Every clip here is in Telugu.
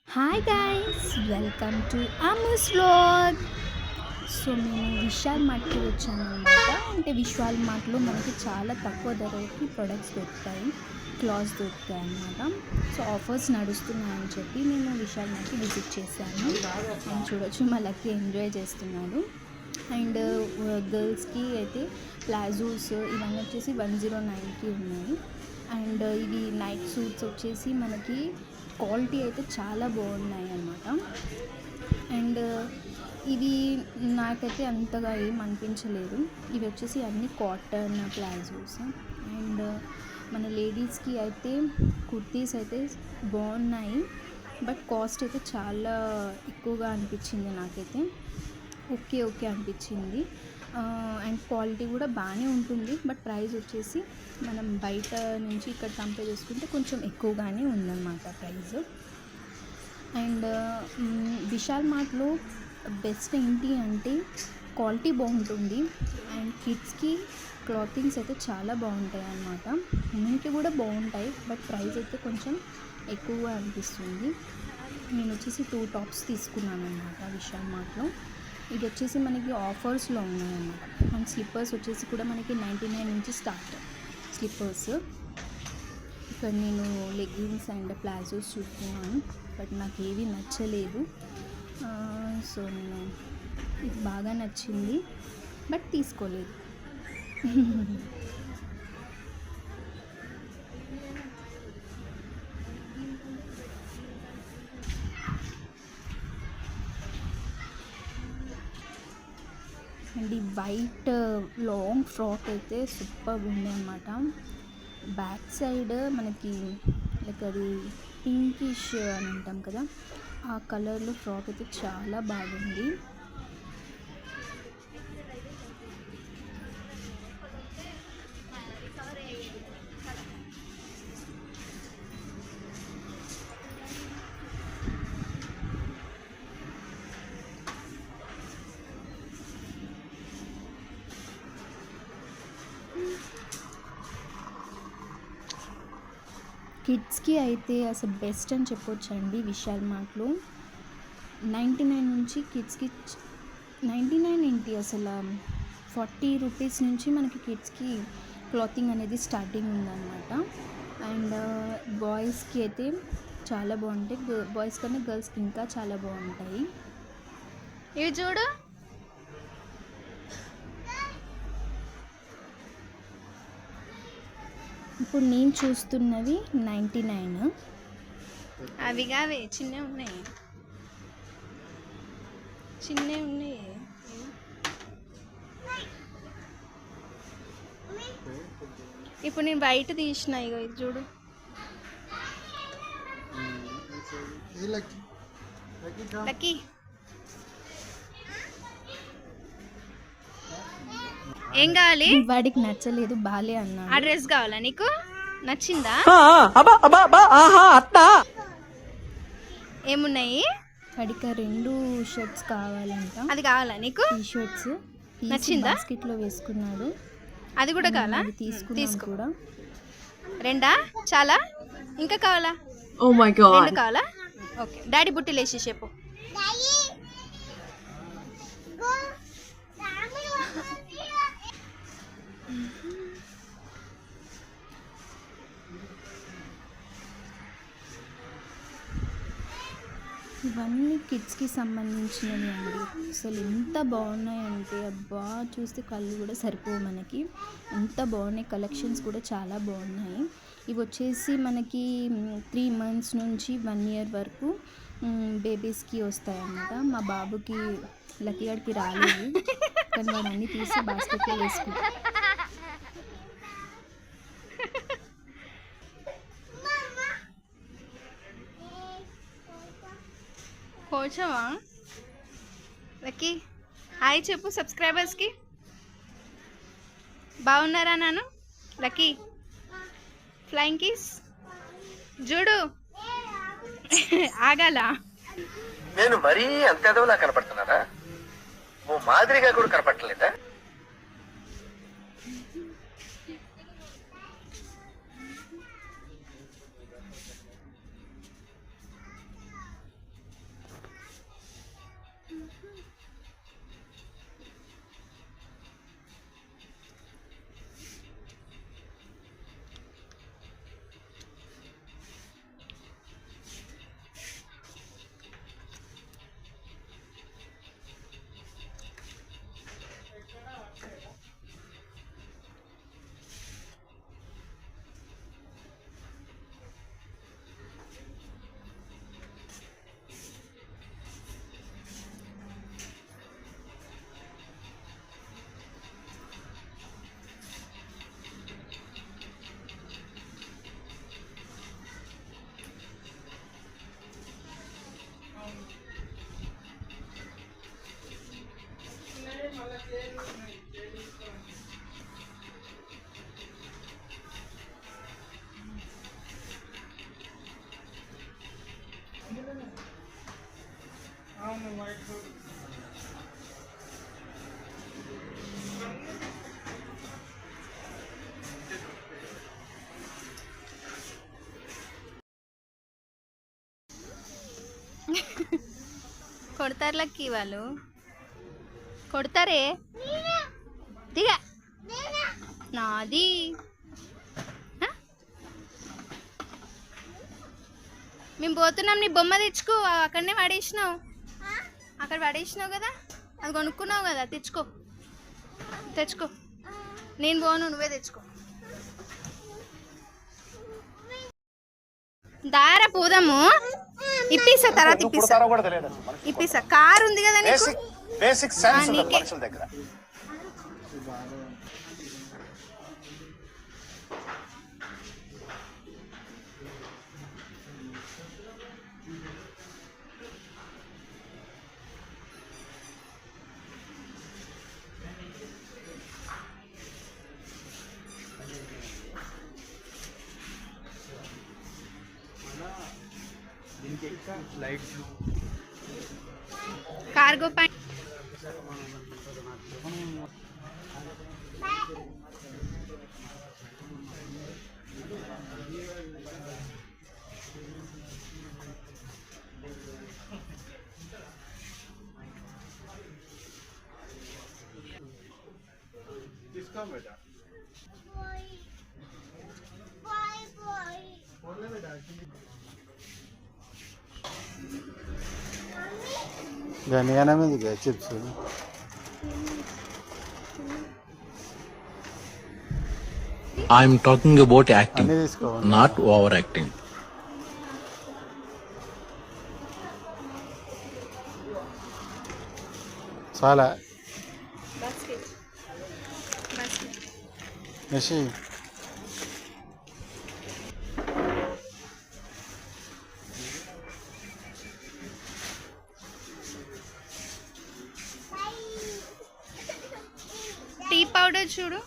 Hi guys, welcome to Amus vlog. So మేము విశాల్ మార్ట్కి వచ్చామన్నమాట. అంటే విశాల్ మార్ట్లో మనకి చాలా తక్కువ ధరకి ప్రొడక్ట్స్ దొరుకుతాయి, క్లాత్స్ దొరుకుతాయి అన్నమాట. సో ఆఫర్స్ నడుస్తున్నాయని చెప్పి మేము విశాల్ మార్ట్కి విజిట్ చేశాము. అండ్ చూడొచ్చు, మా లక్కీ ఎంజాయ్ చేస్తున్నాడు. అండ్ గర్ల్స్కి అయితే ప్లాజోస్ ఇవన్నీ వచ్చేసి 109కి ఉన్నాయి. అండ్ ఇవి నైట్ సూట్స్ వచ్చేసి మనకి క్వాలిటీ అయితే చాలా బాగున్నాయి అన్నమాట. అండ్ ఇవి నాకైతే అంతగా ఏం అనిపించలేదు. ఇవి వచ్చేసి అన్ని కాటన్ ప్లాజోస్. అండ్ మన లేడీస్కి అయితే కుర్తీస్ అయితే బాగున్నాయి, బట్ కాస్ట్ అయితే చాలా ఎక్కువగా అనిపించింది నాకైతే. ఓకే అనిపించింది. అండ్ క్వాలిటీ కూడా బాగానే ఉంటుంది, బట్ ప్రైస్ వచ్చేసి మనం బయట నుంచి ఇక్కడ కంపేర్ చేసుకుంటే కొంచెం ఎక్కువగానే ఉందన్నమాట ప్రైస్. అండ్ విశాల్ మార్ట్లో బెస్ట్ ఏంటి అంటే క్వాలిటీ బాగుంటుంది. అండ్ కిడ్స్కి క్లాతింగ్స్ అయితే చాలా బాగుంటాయి అన్నమాట. ఉమెన్కి కూడా బాగుంటాయి, బట్ ప్రైస్ అయితే కొంచెం ఎక్కువగా అనిపిస్తుంది. నేను వచ్చేసి 2 టాప్స్ తీసుకున్నాను అన్నమాట విశాల్ మార్ట్లో. ఇది వచ్చేసి మనకి ఆఫర్స్లో ఉన్నాయన్నమాట. అండ్ స్లిప్పర్స్ వచ్చేసి కూడా మనకి 99 నుంచి స్టార్ట్ స్లిప్పర్స్. ఇక్కడ నేను లెగ్గిన్స్ అండ్ ప్లాజోస్ చూస్తున్నాను, బట్ నాకు ఏవి నచ్చలేదు. సో నేను ఇది బాగా నచ్చింది, బట్ తీసుకోలేదు. అండ్ ఈ వైట్ లాంగ్ ఫ్రాక్ అయితే సూపర్ ఉంది అన్నమాట. బ్యాక్ సైడ్ మనకి లైక్ అది పింకిష్ అని అంటాం కదా, ఆ కలర్లో ఫ్రాక్ అయితే చాలా బాగుంది. కిడ్స్కి అయితే అసలు బెస్ట్ అని చెప్పొచ్చండి విశాల్ మార్ట్లో. 99 నుంచి కిడ్స్కి 99 ఏంటి అసలు 40 రూపీస్ నుంచి మనకి కిడ్స్కి క్లాతింగ్ అనేది స్టార్టింగ్ ఉందన్నమాట. అండ్ బాయ్స్కి అయితే చాలా బాగుంటాయి. బాయ్స్ కన్నా గర్ల్స్కి ఇంకా చాలా బాగుంటాయి. ఇవి చూడు, ఇప్పుడు నేను చూస్తున్నవి 99. అవి కావే, చిన్నవి ఉన్నాయి. ఇప్పుడు నేను బయట తీసిన, ఇగో ఇది చూడు. లక్కీ ఏం కావాలి? వాడికి నచ్చలేదు, బాలే అన్నా. ఆ డ్రెస్ కావాలా నీకు? నచ్చిందా? ఏమున్నాయి? వాడికి 2 షర్ట్స్ కావాలంట. అది కావాలా నీకు? టీ షర్ట్స్ నచ్చిందా? బాస్కెట్ లో వేసుకున్నాడు. అది కూడా కావాలా? తీసుకో కూడా. 2 చాలా? ఇంకా కావాలా? ఓ మై గాడ్, 2 కావాలా? ఓకే, డాడీ బుట్టిలు వేసి చెప్పు. ఇవన్నీ కిడ్స్కి సంబంధించినవి అండి. అసలు ఎంత బాగున్నాయంటే అబ్బా, చూస్తే కళ్ళు కూడా సరిపోవు మనకి, ఎంత బాగున్నాయి. కలెక్షన్స్ కూడా చాలా బాగున్నాయి. ఇవి వచ్చేసి మనకి 3 months నుంచి 1 year వరకు బేబీస్కి వస్తాయి అన్నమాట. మా బాబుకి లక్కీ గాడికి రాలేదు, కానీ వాడు అన్నీ తీసి బాస్కెట్లో వేసుకుంటాం. కోచమా లక్కీ? హాయ్ చెప్పు సబ్స్క్రైబర్స్కి. బాగున్నారా నాను? లక్కీ ఫ్లయింగ్ కిస్ చూడు. ఆగాల? నేను మరీ అంత ఎదవలా కనపడుతున్నారా? ఓ మాదిరిగా కూడా కనపడలేదా? కొడతారు లక్కి వాళ్ళు కొడతారే దిగా నాది మేము పోతున్నాం నీ బొమ్మ తెచ్చుకో అక్కడనే పడేసినావు అక్కడ పడేసినావు కదా అది కొనుక్కున్నావు కదా తెచ్చుకో తెచ్చుకో నేను పోను నువ్వే తెచ్చుకో దారా పోదాము ఇప్పిస్తా తర్వాత ఇప్పిస్తా కార్ ఉంది కదా నీకే కార్గో ప్యాంట్ గనిగానే మీద chips I'm talking about acting, అన్నీ తీసుకోవాలి not overacting. చాలా బాస్కెట్ నిషి టీ పౌడర్ చూడు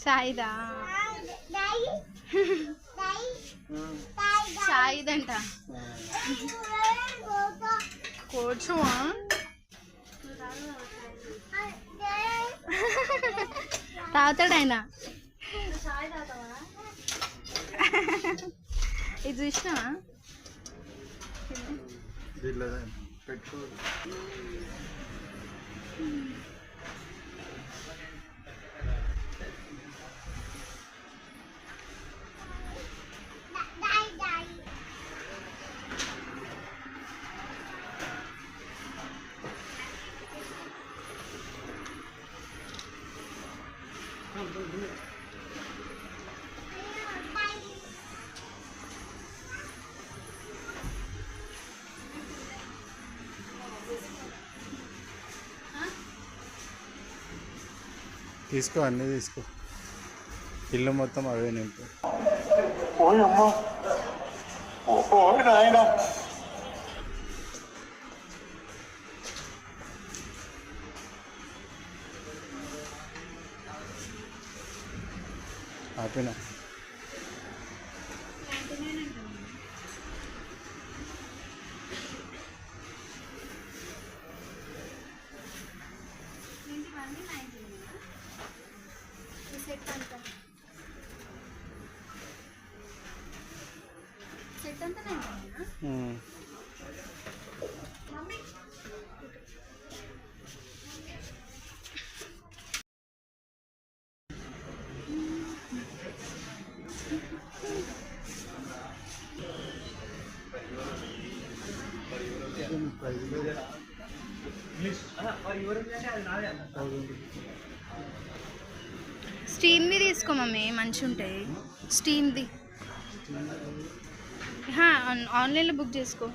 చాయ్దా చాయ్దంట కూర్చోవా తాగుతాడు ఆయన ఇది చూసినావా పెట్టుకో తీసుకో అన్నీ తీసుకో ఇల్లు మొత్తం అవే నింపు ఆపినా స్టీమ్ది తీసుకో మమ్మీ మంచిగా ఉంటాయి స్టీమ్ది ఆన్లైన్లో బుక్ చేసుకో